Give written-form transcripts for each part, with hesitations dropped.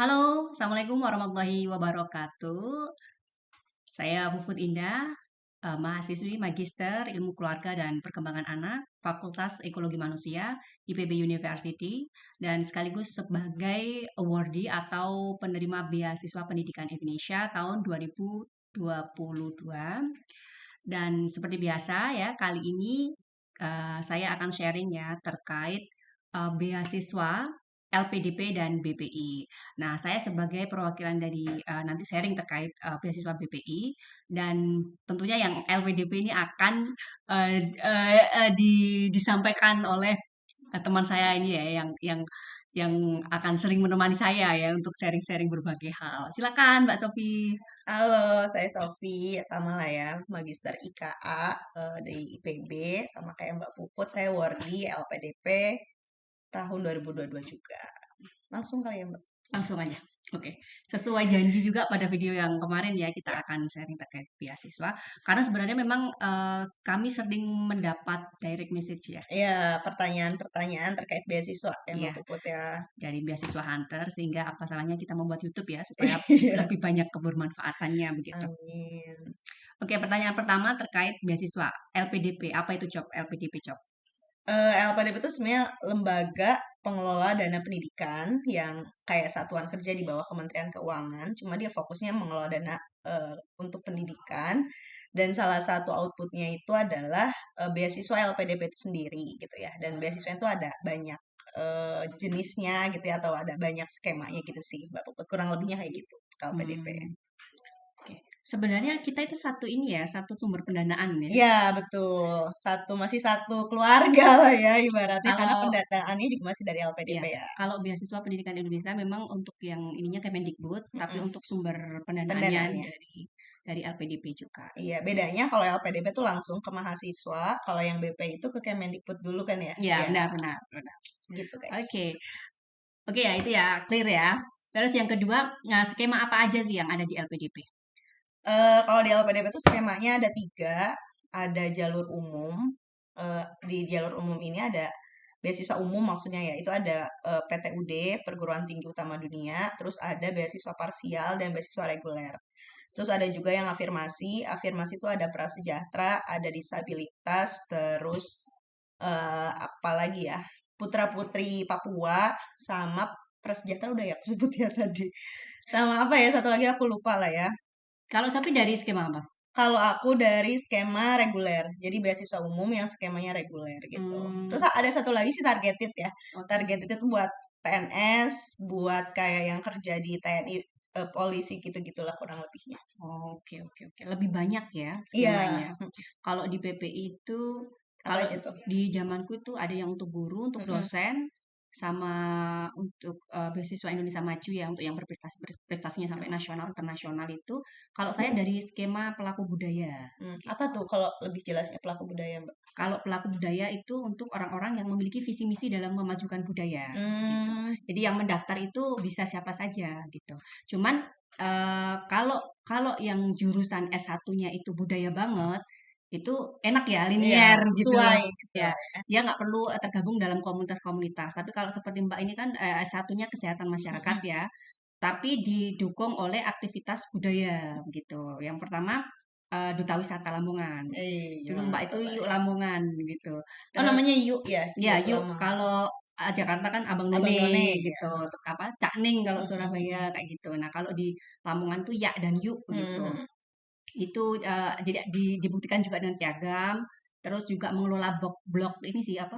Halo, Assalamualaikum warahmatullahi wabarakatuh. Saya Puput Indah, mahasiswi Magister Ilmu Keluarga dan Perkembangan Anak, Fakultas Ekologi Manusia, IPB University, dan sekaligus sebagai awardee atau penerima beasiswa pendidikan Indonesia tahun 2022. Dan seperti biasa ya, kali ini saya akan sharing ya terkait beasiswa LPDP dan BPI. Nah, saya sebagai perwakilan dari nanti sharing terkait beasiswa BPI dan tentunya yang LPDP ini akan disampaikan oleh teman saya ini ya yang akan sering menemani saya ya untuk sharing-sharing berbagai hal. Silakan Mbak Sofi. Halo, saya Sofi, sama lah ya, Magister IKA di IPB, sama kayak Mbak Puput, saya Wardi LPDP tahun 2022 juga. Langsung kali ya Mbak? Langsung aja. Oke, sesuai janji juga pada video yang kemarin ya kita Ya, akan sharing terkait beasiswa. Karena sebenarnya memang kami sering mendapat direct message ya, ya pertanyaan-pertanyaan terkait beasiswa ya Mbak iya Puput ya. dari beasiswa Hunter sehingga apa salahnya kita membuat YouTube ya supaya Iya, lebih banyak kebermanfaatannya begitu. amin. Oke, pertanyaan pertama terkait beasiswa LPDP. Apa itu job LPDP job? LPDP itu sebenarnya lembaga pengelola dana pendidikan yang kayak satuan kerja di bawah Kementerian Keuangan, cuma dia fokusnya mengelola dana untuk pendidikan dan salah satu outputnya itu adalah beasiswa LPDP itu sendiri gitu ya. Dan beasiswa itu ada banyak jenisnya gitu ya atau ada banyak skemanya gitu sih, Mbak Puput. Kurang lebihnya kayak gitu LPDP. Hmm, oke. Sebenarnya kita itu satu ini ya, satu sumber pendanaan ya. Iya, betul. Masih satu keluarga lah ya ibaratnya karena Kalau pendataannya juga masih dari ya, LPDP ya. kalau beasiswa pendidikan Indonesia memang untuk yang ininya Kemendikbud, tapi Mm-mm. untuk sumber pendanaannya Pendanaannya. dari LPDP juga. Iya, bedanya kalau LPDP tuh langsung ke mahasiswa, kalau yang BP itu ke Kemendikbud dulu kan ya. Ya, Iya, benar benar benar. gitu Oke. guys. Oke ya, itu ya clear ya. Terus yang kedua, nah, skema apa aja sih yang ada di LPDP? Kalau di LPDP tuh skemanya ada tiga, ada jalur umum. Di jalur umum ini ada beasiswa umum maksudnya ya, itu ada PTUD, Perguruan Tinggi Utama Dunia, terus ada beasiswa parsial dan beasiswa reguler. Terus ada juga yang afirmasi, afirmasi itu ada prasejahtera, ada disabilitas, terus apa lagi ya, putra-putri Papua, sama prasejahtera udah ya aku sebut ya tadi. Sama apa ya, satu lagi aku lupa lah ya. Kalau sapi dari skema apa? Kalau aku dari skema reguler, jadi beasiswa umum yang skemanya reguler gitu. Hmm, Terus ada satu lagi sih targeted ya. oh, Targeted target. itu buat PNS, buat kayak yang kerja di TNI, polisi gitu-gitulah kurang lebihnya. Oke, oke, oke. Lebih banyak ya Iya, skemanya. Kalau di PPI itu, apa kalau aja tuh? di zamanku itu ada yang untuk guru, untuk Mm-mm. dosen, sama untuk beasiswa Indonesia Maju ya, untuk yang berprestasi prestasinya sampai nasional, internasional itu. Kalau saya dari skema pelaku budaya. Apa tuh kalau lebih jelasnya pelaku budaya, Mbak? Kalau pelaku budaya itu untuk orang-orang yang memiliki visi misi dalam memajukan budaya gitu. Hmm, Jadi yang mendaftar itu bisa siapa saja gitu. Cuman kalau kalau yang jurusan S1-nya itu budaya banget, itu enak ya iya, linier gitu. sesuai gitu. Ya, dia nggak perlu tergabung dalam komunitas-komunitas. Tapi kalau seperti Mbak ini kan S1-nya kesehatan masyarakat Mm-mm. ya, tapi didukung oleh aktivitas budaya gitu. Yang pertama Duta Wisata Lamongan. Iya, Dulu Mbak itu mantap lah yuk ya. Lamongan gitu. Oh, Terus namanya Yuk ya, ya Yuk yuk lama. kalau Jakarta kan Abang Abang None None ya. gitu. Terus apa Cakning kalau Mm-mm. Surabaya kayak gitu. Nah, kalau di Lamongan tuh ya dan yuk begitu. Mhm. Itu jadi dibuktikan juga dengan piagam, terus juga mengelola blog ini sih apa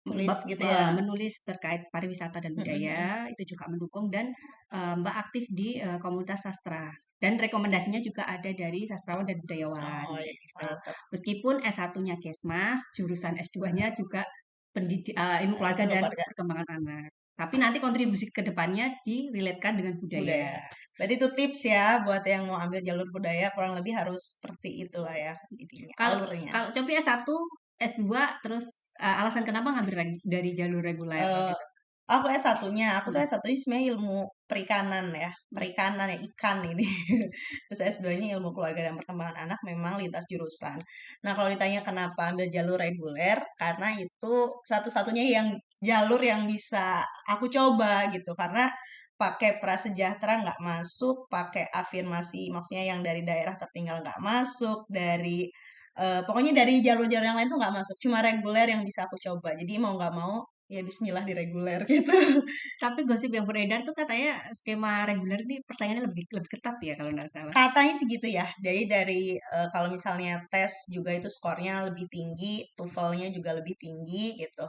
Tulis gitu ya. menulis terkait pariwisata dan Mhm mhm. budaya itu juga mendukung dan Mbak aktif di komunitas sastra dan rekomendasinya juga ada dari sastrawan dan budayawan Oh, yes, gitu. mantap. Meskipun S1-nya Kesmas, jurusan S2-nya juga ilmu keluarga Ilmu dan keluarga perkembangan anak. Tapi nanti kontribusi ke depannya direlatekan dengan budaya. budaya. Berarti itu tips ya buat yang mau ambil jalur budaya kurang lebih harus seperti itulah ya intinya, Kalau alurnya. kalau Copi S1, S2, terus alasan kenapa ngambil dari jalur reguler Eh, gitu? aku S1-nya, aku tuh Hmm. S1-nya sebenarnya ilmu perikanan ya, perikanan ya ikan ini. Terus S2-nya ilmu keluarga dan perkembangan anak memang lintas jurusan. Nah, kalau ditanya kenapa ambil jalur reguler, karena itu satu-satunya yang jalur yang bisa aku coba gitu. Karena pakai prasejahtera nggak masuk, pakai afirmasi, maksudnya yang dari daerah tertinggal nggak masuk, dari pokoknya dari jalur-jalur yang lain tuh nggak masuk. Cuma reguler yang bisa aku coba. Jadi mau nggak mau, ya Bismillah di reguler gitu. Tapi gosip yang beredar tuh katanya skema reguler ini persaingannya lebih lebih ketat ya kalau nggak salah. Katanya segitu ya. Jadi dari kalau misalnya tes juga itu skornya lebih tinggi, TOEFL-nya juga lebih tinggi gitu.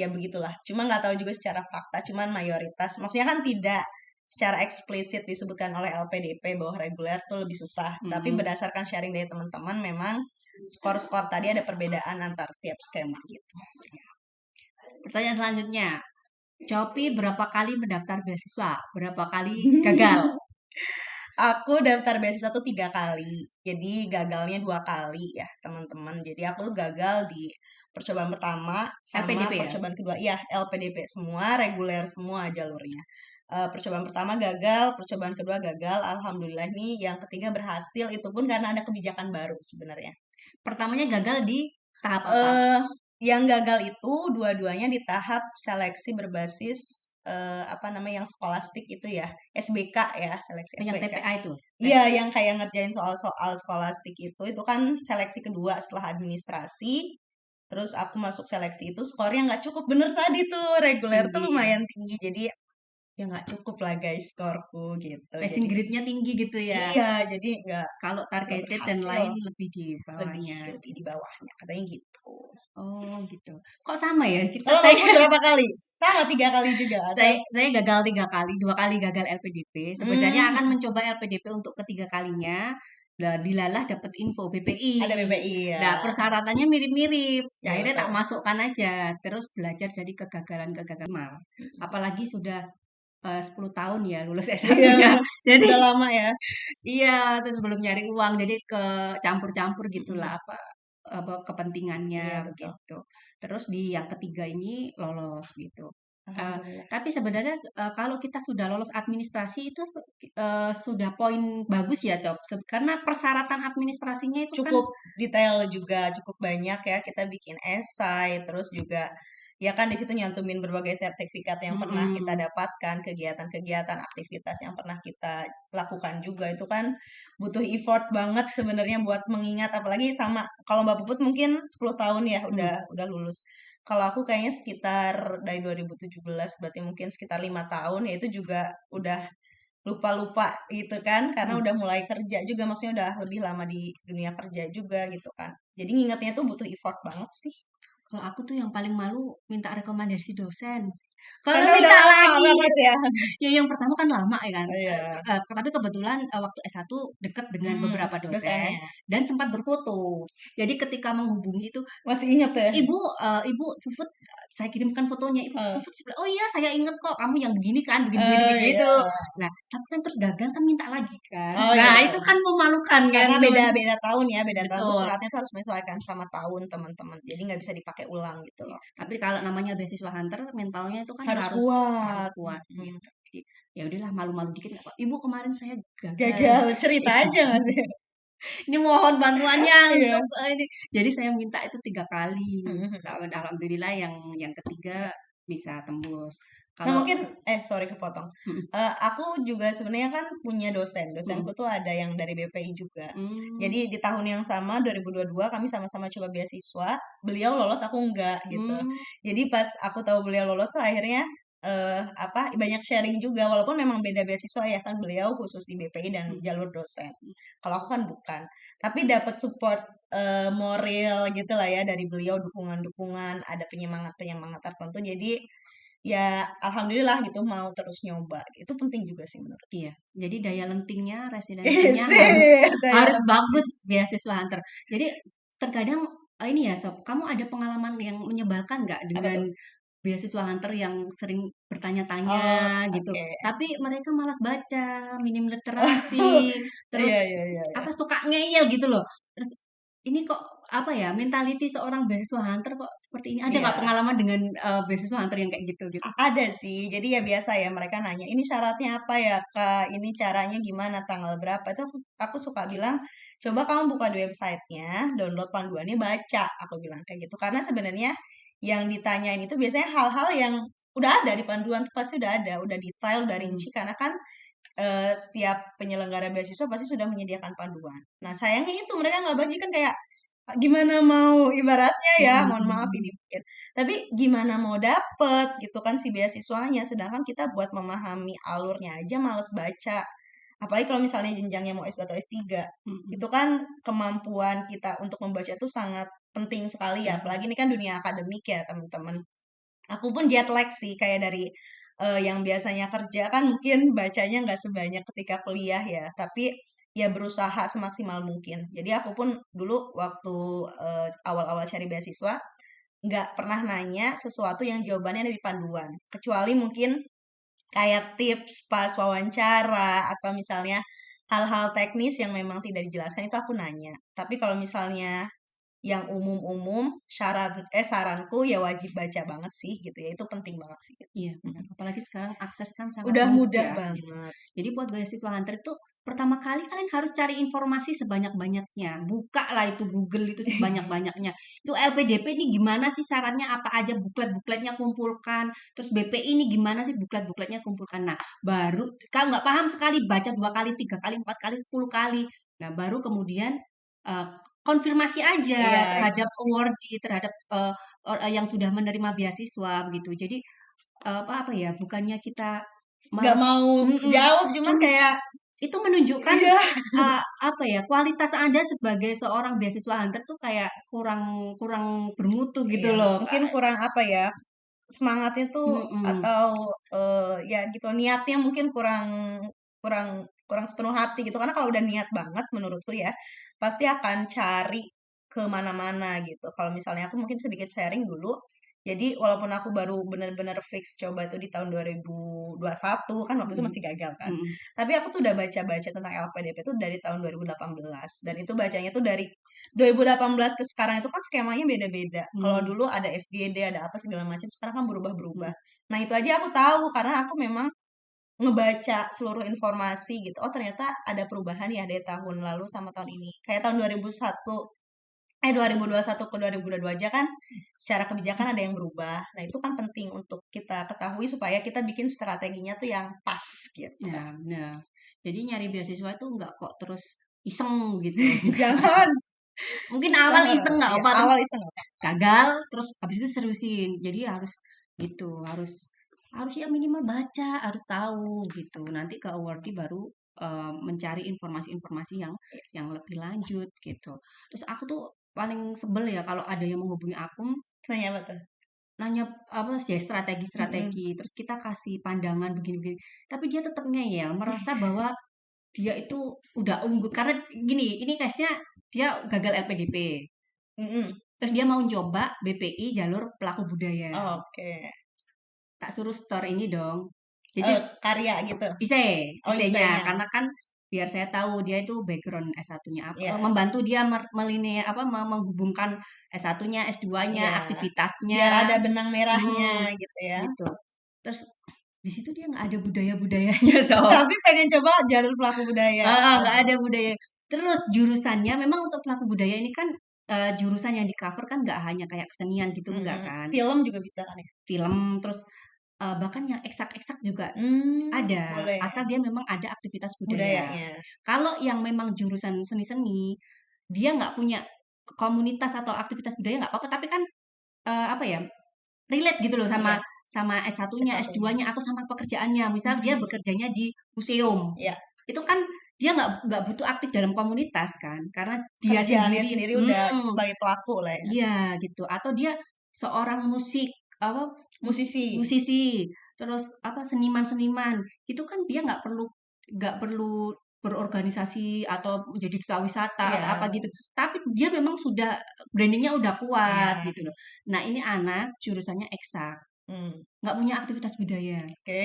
Ya begitulah. Cuma nggak tahu juga secara fakta, cuman mayoritas. Maksudnya kan tidak secara eksplisit disebutkan oleh LPDP bahwa reguler tuh lebih susah. Tapi Mm-mm. berdasarkan sharing dari teman-teman, memang skor-skor tadi ada perbedaan antar tiap skema gitu. Pertanyaan selanjutnya, Copi berapa kali mendaftar beasiswa? Berapa kali gagal? Aku daftar beasiswa tuh 3 kali. Jadi gagalnya 2 kali ya teman-teman. Jadi aku tuh gagal di percobaan pertama sama LPDP ya? percobaan kedua. Ya LPDP semua, reguler semua jalurnya. Percobaan pertama gagal, percobaan kedua gagal. Alhamdulillah nih yang ketiga berhasil. Itu pun karena ada kebijakan baru sebenarnya. Pertamanya gagal di tahap apa? eh yang gagal itu dua-duanya di tahap seleksi berbasis apa namanya yang skolastik itu ya, SBK ya, seleksi Oh, yang SBK. TPA itu? Iya, yang kayak ngerjain soal-soal skolastik itu kan seleksi kedua setelah administrasi. Terus aku masuk seleksi itu skornya nggak cukup bener tadi tuh, reguler tuh Tinggi ya? lumayan tinggi. Jadi ya nggak cukup lah guys skorku gitu. Passing Jadi grade-nya tinggi gitu ya? iya, jadi Kalau nggak targeted dan berhasil, lain lebih di lebih bawahnya. lebih di bawahnya katanya gitu. Oh gitu. Kok sama ya? Kita Kalau saya kamu berapa kali? Sama 3 kali juga atau? saya gagal 3 kali, 2 kali gagal LPDP. Sebenarnya akan Hmm, mencoba LPDP untuk ketiga kalinya. Dan dilalah dapat info BPI. ada BPI Nah, ya. persyaratannya mirip-mirip. Ya, Ya akhirnya tak betul. masukkan aja. Terus belajar dari kegagalan-kegagalan. Apalagi sudah 10 tahun ya lulus Iya, S1-nya. Jadi udah lama ya. iya, terus belum nyari uang, jadi ke campur-campur gitulah Mm-mm. apa kepentingannya Iya betul. begitu. Terus di yang ketiga ini lolos gitu. Eh, Alhamdulillah. tapi sebenarnya kalau kita sudah lolos administrasi itu sudah poin bagus ya, Cop. Karena persyaratan administrasinya itu kan Cukup detail juga, cukup banyak ya. Kita bikin esai, terus juga ya kan di situ nyantumin berbagai sertifikat yang pernah kita mm-mm, dapatkan, kegiatan-kegiatan, aktivitas yang pernah kita lakukan juga itu kan butuh effort banget sebenarnya buat mengingat apalagi sama kalau Mbak Puput mungkin 10 tahun ya mm. udah lulus. Kalau aku kayaknya sekitar dari 2017 berarti mungkin sekitar 5 tahun ya itu juga udah lupa-lupa gitu kan karena Mm. udah mulai kerja juga maksudnya udah lebih lama di dunia kerja juga gitu kan jadi ngingetnya tuh butuh effort banget sih Kalau aku tuh yang paling malu minta rekomendasi dosen. Kalau karena udah minta lama lagi, banget ya. ya yang pertama kan lama ya kan. Iya. Tapi kebetulan waktu S1 dekat dengan Hmm, beberapa dosen dosennya dan sempat berfoto. Jadi ketika menghubungi itu, masih inget ya. Ibu Puput, saya kirimkan fotonya. Ibu Eh, Puput sebelah, oh iya saya inget kok kamu yang begini kan, begini-begini oh begitu. iya. Nah, tapi kan terus gagal kan minta lagi kan. Oh iya Nah, betul. itu kan memalukan kan Karena teman. beda-beda tahun ya, beda tahun tuh Betul. suratnya tuh harus menyesuaikan sama tahun teman-teman. Jadi nggak bisa dipakai ulang gitu Iya. loh. Tapi kalau namanya beasiswa hunter, mentalnya itu kan Harus harus kuat. kuat Hmm. gitu. Jadi ya udahlah malu-malu dikit nggak apa. Ibu kemarin saya gagal. Gagal cerita Iya, aja nggak sih? ini mohon bantuannya Iya. untuk ini. Jadi saya minta itu 3 kali. Mhm. Nah, alhamdulillah yang ketiga bisa tembus. Nah Kalau mungkin, sorry kepotong. mm, Aku juga sebenarnya kan punya dosen. mm, Dosenku tuh ada yang dari BPI juga. mm, Jadi di tahun yang sama 2022 kami sama-sama coba beasiswa. Beliau lolos, aku enggak gitu. mm, Jadi pas aku tahu beliau lolos tuh akhirnya apa banyak sharing juga walaupun memang beda beasiswa ya kan beliau khusus di BPI dan mm, jalur dosen. Kalau aku kan bukan. Tapi dapat support moral gitu lah ya dari beliau dukungan-dukungan, ada penyemangat-penyemangat tertentu. Jadi ya alhamdulillah gitu mau terus nyoba. Itu penting juga sih menurut. iya. Jadi daya lentingnya, resiliensinya harus Sih, daya harus lenting. bagus beasiswa hunter. Jadi terkadang ini ya Sob, kamu ada pengalaman yang menyebalkan nggak Apa dengan tuh? beasiswa hunter yang sering bertanya-tanya Oh, gitu, oke. tapi mereka malas baca, minim Oh, literasi, terus iya iya iya iya. apa suka ngeyel gitu loh. Terus ini kok apa ya mentality seorang beasiswa hunter kok seperti ini? Ada nggak Iya. pengalaman dengan beasiswa hunter yang kayak gitu gitu? Ada sih. Jadi ya biasa ya mereka nanya, "Ini syaratnya apa ya, Kak? Ini caranya gimana? Tanggal berapa?" Itu aku suka bilang, "Coba kamu buka di websitenya, download panduannya, baca." Aku bilang kayak gitu. Karena sebenarnya yang ditanyain itu biasanya hal-hal yang udah ada di panduan tuh pasti udah detail, udah rinci karena kan setiap penyelenggara beasiswa pasti sudah menyediakan panduan. Nah, sayangnya itu mereka nggak baca kan kayak gimana mau ibaratnya ya, mohon maaf ini mungkin. Tapi gimana mau dapet gitu kan si beasiswanya, sedangkan kita buat memahami alurnya aja males baca. Apalagi kalau misalnya jenjangnya mau S2 atau S3. Itu kan kemampuan kita untuk membaca itu sangat penting sekali ya. Apalagi ini kan dunia akademik ya, teman-teman. Aku pun jet lag sih kayak dari yang biasanya kerja kan mungkin bacanya nggak sebanyak ketika kuliah ya, tapi ya berusaha semaksimal mungkin. Jadi aku pun dulu waktu awal-awal cari beasiswa nggak pernah nanya sesuatu yang jawabannya ada di panduan, kecuali mungkin kayak tips pas wawancara atau misalnya hal-hal teknis yang memang tidak dijelaskan itu aku nanya. Tapi kalau misalnya yang umum-umum saranku ya wajib baca banget sih gitu ya. Itu penting banget sih gitu. Iya benar, apalagi sekarang akses kan sangat Udah mudah mudah gitu. banget. Jadi buat beasiswa hunter itu pertama kali kalian harus cari informasi sebanyak-banyaknya. Buka lah itu Google itu sebanyak-banyaknya. Itu LPDP ini gimana sih syaratnya apa aja buklet-bukletnya kumpulkan. Terus BPI ini gimana sih buklet-bukletnya kumpulkan. Nah baru kalau nggak paham sekali baca 2 kali, 3 kali, 4 kali, 10 kali. Nah baru kemudian eh, konfirmasi aja Iya, itu terhadap sih. awardee, terhadap yang sudah menerima beasiswa begitu. Jadi apa ya, bukannya kita Nggak males mau mhm, jawab, cuman cum kayak itu menunjukkan, iya, apa ya, kualitas Anda sebagai seorang beasiswa hunter tuh kayak kurang kurang bermutu gitu iya, loh, mungkin Kak. kurang apa ya, semangatnya tuh Mhm, atau ya gitu niatnya mungkin kurang kurang kurang sepenuh hati gitu. Karena kalau udah niat banget menurutku ya, pasti akan cari ke mana-mana gitu. Kalau misalnya aku mungkin sedikit sharing dulu. Jadi walaupun aku baru bener-bener fix coba itu di tahun 2021 kan waktu itu mhm, masih gagal kan. mhm, Tapi aku tuh udah baca-baca tentang LPDP tuh dari tahun 2018 dan itu bacanya tuh dari 2018 ke sekarang itu kan skemanya beda-beda. Kalau mmm, dulu ada FGD, ada apa segala macam, sekarang kan berubah-berubah. mhm, Nah, itu aja aku tahu karena aku memang ngebaca seluruh informasi gitu. Oh, ternyata ada perubahan ya dari tahun lalu sama tahun ini. Kayak tahun 2021 ke 2022 aja kan secara kebijakan ada yang berubah. Nah, itu kan penting untuk kita ketahui supaya kita bikin strateginya tuh yang pas gitu. ya bener. Jadi nyari beasiswa itu nggak kok terus iseng gitu, Jangan mungkin awal susah. iseng nggak Ya, apa, terus awal iseng nggak apa-apa. gagal, terus habis itu seriusin. Jadi harus gitu, harus harus ya minimal baca, harus tahu gitu. Nanti ke awardee baru mencari informasi-informasi yang Yes. lebih lanjut gitu. Terus aku tuh paling sebel ya kalau ada yang menghubungi aku Nanya apa tuh? nanya apa sih ya Mm-mm. strategi-strategi, terus kita kasih pandangan begini-begini. Tapi dia tetap ngeyel, merasa bahwa dia itu udah unggul karena gini, ini case-nya dia gagal LPDP. Mm-mm. Terus dia mau coba BPI jalur pelaku budaya. Oke. Tak suruh store ini dong. Jadi Karya gitu. Oh, ISE-nya isainya. karena kan biar saya tahu dia itu background S1-nya apa, Iya, membantu dia apa menghubungkan S1-nya, S2-nya, iya. aktivitasnya. Biar ada benang merahnya Mhm, gitu ya. gitu. Terus di situ dia nggak ada budaya-budayanya Sob. Tapi pengen coba jalur pelaku budaya. Heeh, nggak ada Aduh. budaya. Terus jurusannya memang untuk pelaku budaya ini kan jurusan yang di-cover kan nggak hanya kayak kesenian gitu enggak Mm-mm. kan. Film juga bisa kan ya? Film terus bahkan yang eksak-eksak juga ada, Boleh. asal dia memang ada aktivitas budaya. Budayanya. Kalau yang memang jurusan seni-seni, dia nggak punya komunitas atau aktivitas budaya nggak apa-apa, tapi kan apa ya, relate gitu loh sama Iya, sama S1-nya, S1-nya. S2-nya atau sama pekerjaannya. Misal dia Mm-mm. bekerjanya di museum, Iya, itu kan dia nggak butuh aktif dalam komunitas kan, karena dia kerjaannya sendiri sendiri udah sebagai pelaku lah ya. iya gitu. Atau dia seorang apa Musisi. musisi, terus apa seniman-seniman, itu kan dia nggak perlu berorganisasi atau menjadi duta wisata atau apa Iya, gitu. Tapi dia memang sudah brandingnya udah kuat iya. gitu loh. Nah ini anak jurusannya eksak, Hmm, nggak punya aktivitas budaya. oke.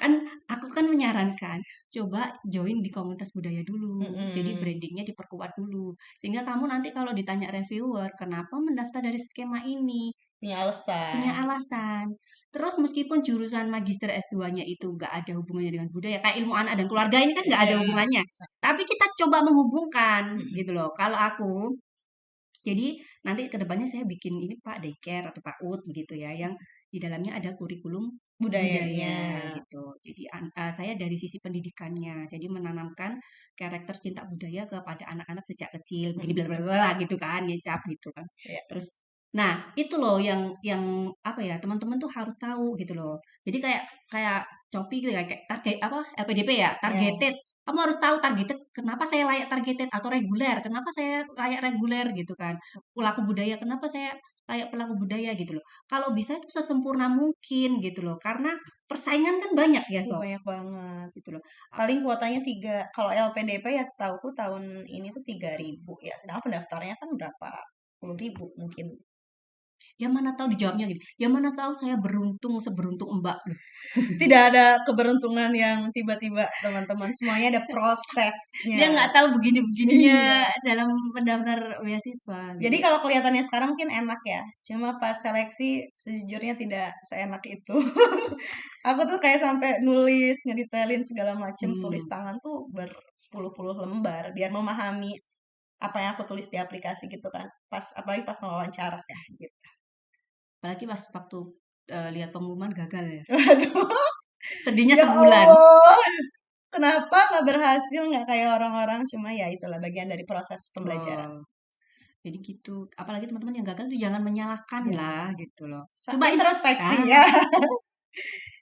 Kan aku kan menyarankan, coba join di komunitas budaya dulu. Jadi Mm-mm. brandingnya diperkuat dulu. Sehingga kamu nanti kalau ditanya reviewer, kenapa mendaftar dari skema ini? Punya Punya alasan. alasan. Terus meskipun jurusan magister S2-nya itu nggak ada hubungannya dengan budaya, kayak ilmu anak dan keluarga ini kan nggak ada Iya. hubungannya. Tapi kita coba menghubungkan Mm-mm. gitu loh. Kalau aku Jadi nanti ke depannya saya bikin ini Pak daycare atau PAUD begitu ya, yang di dalamnya ada kurikulum Budayanya. budaya gitu. Jadi saya dari sisi pendidikannya, jadi menanamkan karakter cinta budaya kepada anak-anak sejak kecil, begini bla bla bla gitu kan, ngecap gitu kan. Ya. Terus, nah itu loh yang apa ya teman-teman tuh harus tahu gitu loh. Jadi kayak kayak Copi gitu ya, kayak target apa LPDP ya, Ya. targeted. Kamu harus tahu targeted, kenapa saya layak targeted atau reguler, kenapa saya layak reguler gitu kan. Pelaku budaya, kenapa saya layak pelaku budaya gitu loh. Kalau bisa itu sesempurna mungkin gitu loh. Karena persaingan kan banyak ya sob Banyak banget. gitu loh. Paling kuotanya 3. Kalau LPDP ya setauku tahun ini tuh 3.000 ya. Sedangkan pendaftarnya kan berapa? 10.000 mungkin. Yang mana tahu dijawabnya gini. Yang mana tahu saya beruntung seberuntung Mbak loh. Tidak ada keberuntungan yang tiba-tiba, teman-teman. Semuanya ada Dia prosesnya. nggak tahu begini-begininya Iya. dalam pendaftar beasiswa gitu Jadi ya. kalau kelihatannya sekarang mungkin enak ya. Cuma pas seleksi sejujurnya tidak seenak itu. Aku tuh kayak sampai nulis, ngedetailin segala macem, tulis Hmm. tangan tuh berpuluh-puluh lembar biar memahami apa yang aku tulis di aplikasi gitu kan. Pas apalagi pas mewawancara ya gitu. Apalagi pas waktu lihat pengumuman gagal ya. Waduh, Sedihnya ya sebulan. Allah. Kenapa nggak berhasil nggak kayak orang-orang? Cuma ya itulah bagian dari proses pembelajaran. Betul. Jadi gitu. Apalagi teman-teman yang gagal itu jangan menyalahkan lah Jangan. gitu loh. Coba Introspeksi ah, ya.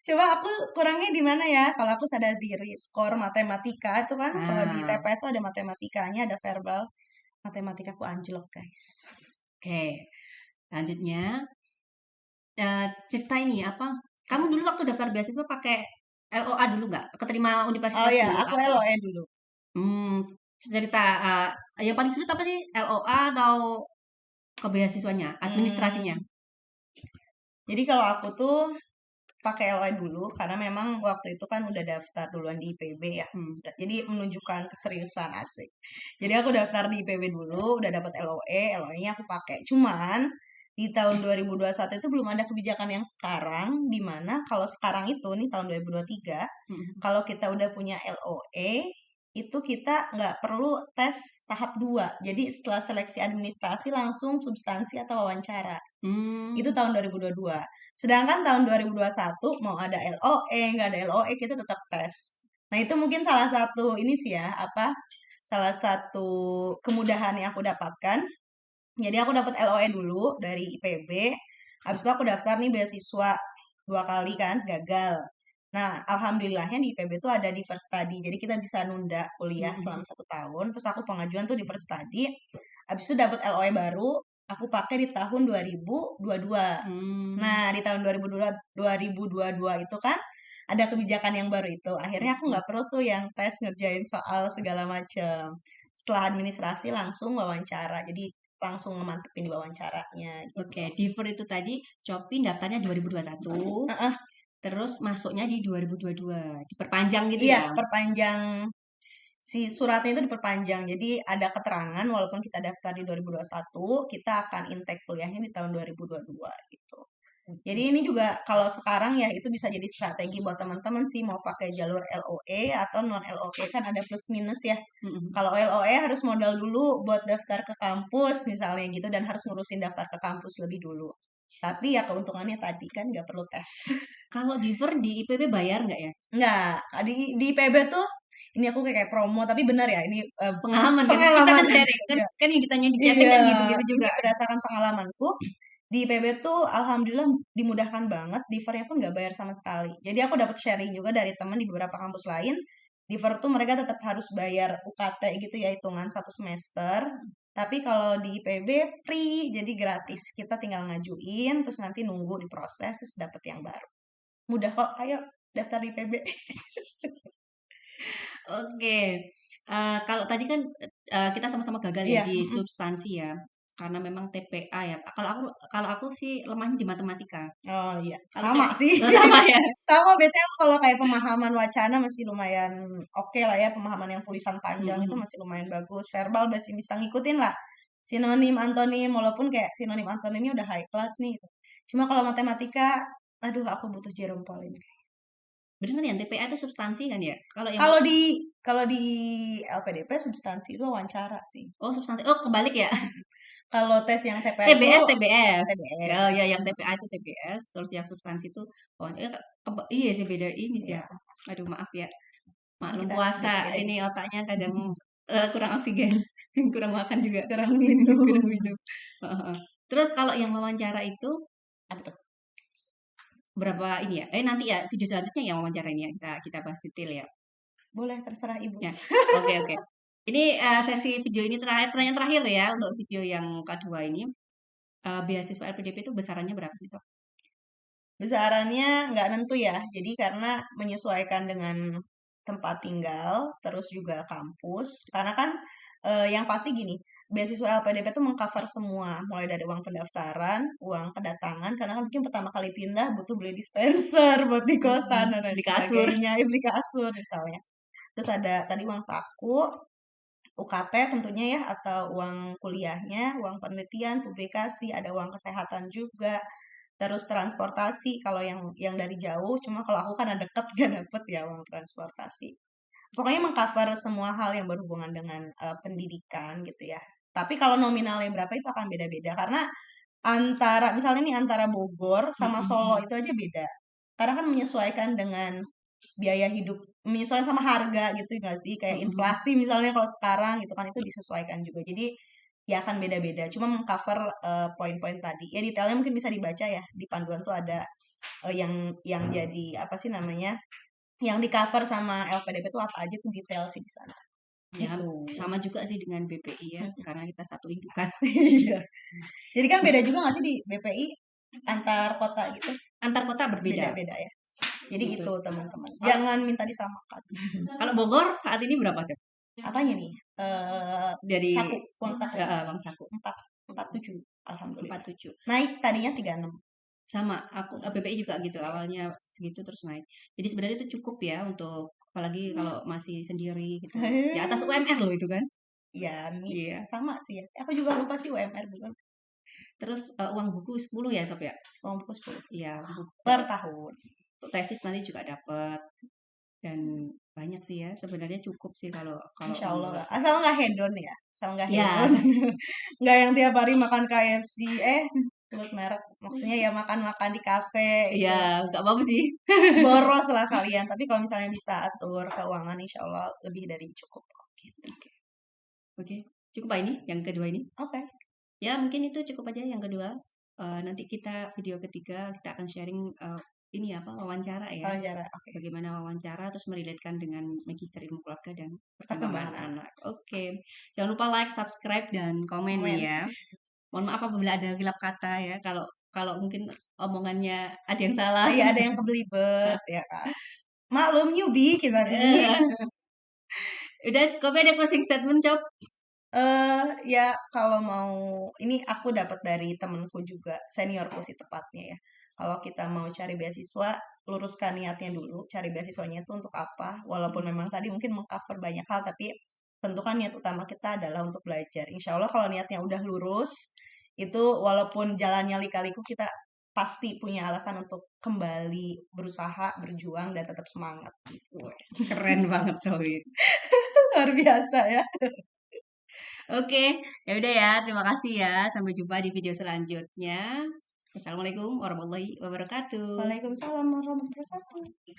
Coba aku kurangnya di mana ya? Kalau aku sadar diri, skor matematika itu kan kalau di ah, TPS tuh ada matematikanya, ada verbal. Matematika aku anjlok, guys. oke. Lanjutnya cerita ini apa? Kamu Apa? dulu waktu daftar beasiswa pakai LOA dulu nggak? Keterima Oh universitas ya, dulu aku atau LOE dulu. hmm, cerita yang paling sulit apa sih? LOA atau ke beasiswanya, administrasinya? Hmm, jadi kalau aku tuh pakai LOE dulu karena memang waktu itu kan udah daftar duluan di IPB ya. Hmm. Jadi menunjukkan keseriusan asik. Jadi aku daftar di IPB dulu, udah dapat LOE, LOE-nya aku pakai. Cuman di tahun 2021 itu belum ada kebijakan yang sekarang, di mana kalau sekarang itu nih tahun 2023, Hmm. kalau kita udah punya LOE, itu kita nggak perlu tes tahap 2. Jadi setelah seleksi administrasi langsung substansi atau wawancara. Itu Hmm. tahun 2022. Sedangkan tahun 2021 mau ada LOE, nggak ada LOE, kita tetap tes. Nah, itu mungkin salah satu ini sih ya, apa? Salah satu kemudahan yang aku dapatkan. Jadi aku dapat LOE dulu dari IPB. Habis itu aku daftar nih beasiswa 2 kali kan, gagal. Nah, alhamdulillahnya di IPB tuh ada di First Study. Jadi kita bisa nunda kuliah selama Hmm. 1 tahun. Terus aku pengajuan tuh di First Study. Habis itu dapat LOE baru, aku pakai di tahun 2022. Hmm. Nah, di tahun 2022 itu kan ada kebijakan yang baru itu. Akhirnya aku Hmm. nggak perlu tuh yang tes ngerjain soal segala macam. Setelah administrasi langsung wawancara. Jadi langsung ngemantepin di wawancaranya gitu. Oke, Diver itu tadi Shopee daftarnya 2021, Heeh, terus masuknya di 2022, diperpanjang gitu iya, ya. perpanjang si suratnya itu diperpanjang. Jadi ada keterangan walaupun kita daftar di 2021, kita akan intake kuliahnya di tahun 2022 gitu. Jadi Oke. ini juga kalau sekarang ya itu bisa jadi strategi buat teman-teman sih mau pakai jalur LOE atau non LOE kan ada plus minus ya. Mm-mm. Kalau LOE harus modal dulu buat daftar ke kampus misalnya gitu dan harus ngurusin daftar ke kampus lebih dulu. Tapi ya keuntungannya tadi kan nggak perlu tes. Kalau Diver di IPB bayar nggak ya? Nggak, di IPB tuh ini aku kayak promo tapi benar ya ini Pengalaman kan kita pengalaman kan aja. sharing kan, kan yang ditanya di chatting Iya, kan gitu-gitu ini juga. berdasarkan pengalamanku. Di IPB tuh alhamdulillah dimudahkan banget, Divernya pun nggak bayar sama sekali. Jadi aku dapat sharing juga dari teman di beberapa kampus lain. Diver tuh mereka tetap harus bayar UKT gitu ya, hitungan 1 semester. Tapi kalau di IPB free, jadi gratis. Kita tinggal ngajuin, terus nanti nunggu diproses, terus dapat yang baru. Mudah kok, ayo daftar di IPB. Oke, kalau tadi kan kita sama-sama gagal ya Iya, di substansi ya, karena memang TPA ya. Kalau aku sih lemahnya di matematika. oh iya, Kalau sama Copi sih. sama ya. Sama biasanya kalau kayak pemahaman wacana masih lumayan oke lah ya, pemahaman yang tulisan panjang itu Mm-mm. masih lumayan bagus. Verbal masih bisa ngikutin lah. Sinonim, antonim, walaupun kayak sinonim antonimnya udah high class nih. Cuma kalau matematika, aduh aku butuh Jerome Pauline. Bener yang TPA itu substansi kan ya? Kalau yang Kalau di kalau di LPDP substansi itu wawancara sih. oh substansi, oh kebalik ya. Kalau tes yang TPA itu TBS, TBS. Ya, TBS. ya yang TPA itu TBS, terus yang substansi itu iya sih beda ini sih Ya, ya. Aduh maaf ya. ini Maklum kita puasa beda-beda ini dikit. otaknya kadang kurang oksigen, kurang makan juga, Kurang kurang minum. minum. Heeh. Terus kalau yang wawancara itu Apa tuh? berapa ini ya? Nanti ya video selanjutnya yang wawancara ini ya kita bahas detail ya. Boleh, terserah Ibu. Ya, oke oke. Ini sesi video ini terakhir, pertanyaan terakhir ya untuk video yang kedua ini. Beasiswa LPDP itu besarannya berapa sih, Sob? Besarannya nggak nentu ya, jadi karena menyesuaikan dengan tempat tinggal, terus juga kampus. Karena kan yang pasti gini, beasiswa LPDP itu mengcover semua, mulai dari uang pendaftaran, uang kedatangan, karena kan mungkin pertama kali pindah butuh beli dispenser buat di kosan dan lain Beli kasur. sebagainya, beli kasur misalnya. Terus ada tadi uang saku, UKT tentunya ya, atau uang kuliahnya, uang penelitian, publikasi, ada uang kesehatan juga, terus transportasi kalau yang dari jauh, cuma kalau aku karena deket gak dapet ya uang transportasi. Pokoknya mengcover semua hal yang berhubungan dengan pendidikan gitu ya. Tapi kalau nominalnya berapa itu akan beda-beda karena antara misalnya nih antara Bogor sama Solo itu aja beda. Karena kan menyesuaikan dengan biaya hidup, menyesuaikan sama harga gitu nggak sih? Kayak inflasi misalnya kalau sekarang gitu kan itu disesuaikan juga. Jadi ya akan beda-beda. Cuma mengcover poin-poin tadi. Ya detailnya mungkin bisa dibaca ya di panduan tuh ada yang jadi apa sih namanya? Yang di cover sama LPDP itu apa aja tuh detail sih di sana. Ya, Gitu. sama juga sih dengan BPI ya, karena kita satu indukan. Iya. Jadi kan beda juga nggak sih di BPI antar kota gitu? Antar kota berbeda. Beda-beda ya. Jadi Gitu. gitu teman-teman. Kalau Jangan minta disamakan. kalau Bogor saat ini berapa, Cep? Apanya nih? Dari Saku, uang saku. Bang Saku 47. Alhamdulillah. 47. Naik tadinya 36. Sama, aku BPI juga gitu. Awalnya segitu terus naik. Jadi sebenarnya itu cukup ya untuk apalagi kalau masih sendiri gitu. Di atas UMR loh itu kan. Ya, Iya. sama sih ya. Aku juga lupa sih UMR bukan. Terus uang buku 10 ya, Sob ya? Uang buku 10 Iya, buku per tahun. untuk tesis nanti juga dapat dan banyak sih ya. Sebenarnya cukup sih kalau kalau Insya uang Allah lah. 200. Asal nggak hedon ya. Asal nggak Ya, hedon. Nggak yang tiap hari makan KFC. Sebut merek. Maksudnya ya makan-makan di kafe ya itu. nggak apa-apa sih. Boros lah kalian. Tapi kalau misalnya bisa atur keuangan, insya Allah lebih dari cukup kok. Gitu. Oke, cukup Pak ini yang kedua ini. Oke. Ya, mungkin itu cukup aja yang kedua. Nanti kita video ketiga kita akan sharing ini apa wawancara ya. Wawancara. Oke. Bagaimana wawancara terus merelatekan dengan magister ilmu keluarga dan perkembangan Perkembangan anak. anak. Oke. Jangan lupa like, subscribe dan komen Komen. ya. Mohon maaf apabila ada kilap kata ya. Kalau kalau mungkin omongannya ada yang salah. Iya ada yang kebelibet ya kan. Maklum newbie kita nih. Eh, Udah, kopi ada closing statement, Cop? Ya kalau mau ini aku dapat dari temenku juga seniorku sih tepatnya ya. Kalau kita mau cari beasiswa, luruskan niatnya dulu. Cari beasiswanya itu untuk apa? Walaupun memang tadi mungkin mengcover banyak hal, tapi tentukan niat utama kita adalah untuk belajar. Insya Allah kalau niatnya udah lurus, itu walaupun jalannya lika-liku kita pasti punya alasan untuk kembali berusaha, berjuang dan tetap semangat. Wes, keren banget, sorry. Luar biasa ya. Oke, ya udah ya. Terima kasih ya. Sampai jumpa di video selanjutnya. Assalamualaikum warahmatullahi wabarakatuh. Waalaikumsalam warahmatullahi wabarakatuh.